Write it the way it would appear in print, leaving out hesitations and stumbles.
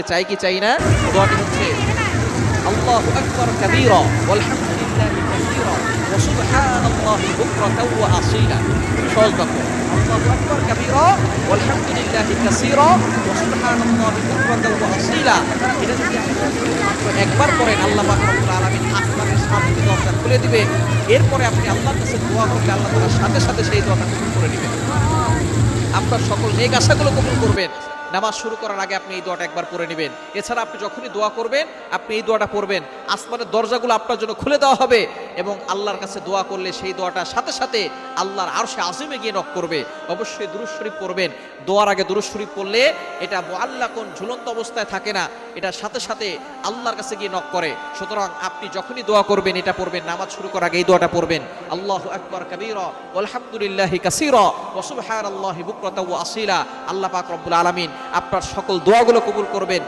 চাই কি চাই না? দোয়াটি হচ্ছে আল্লাহু আকবার কাবীরা ওয়ালহামদুলিল্লাহি কাসীরা ওয়া সুবহানাল্লাহি বুকরাতাও ওয়া আসীলা। সহজ বাক্য। আল্লাহু আকবার কাবীরা ওয়ালহামদুলিল্লাহি কাসীরা ওয়া সুবহানাল্লাহি বুকরাতাও ওয়া আসীলা। এটা যদি আপনি মাত্র একবার পড়েন, আল্লাহ পাক রব্বুল আলামিন আসমানের 7টি দরজা খুলে দিবে। এরপরে আপনি আল্লাহর কাছে দোয়া করলে আল্লাহ তাআলা সাথে সাথে সেই দোয়াটা কবুল করে নেবেন। আপনার সকল নেক আশাগুলো কবুল করবেন। নামাজ শুরু করার আগে আপনি এই দোয়াটা একবার পড়ে নেবেন। এছাড়া আপনি যখনই দোয়া করবেন আপনি এই দোয়াটা পড়বেন, আসমানের দরজাগুলো আপনার জন্য খুলে দেওয়া হবে এবং আল্লাহর কাছে দোয়া করলে সেই দোয়াটা সাথে সাথে আল্লাহর আরশে আজিমে গিয়ে নক করবে। অবশ্যই দুরূদ শরীফ পড়বেন। দোয়ার আগে দুরূদ শরীফ পড়লে এটা মুআল্লাকুন, ঝুলন্ত অবস্থায় থাকে না, এটা সাথে সাথে আল্লাহর কাছে গিয়ে নক করে। সুতরাং আপনি যখনই দোয়া করবেন এটা পড়বেন, নামাজ শুরু করার আগে এই দোয়াটা পড়বেন, আল্লাহু আকবার কাবীরা ওয়ালহামদুলিল্লাহি কাসীরা ওয়া সুবহানাল্লাহি বুকরাতাও ওয়া আসীলা। আল্লাহ পাক রব্বুল আলামিন আপনার সকল দোয়াগুলো কবুল করবেন।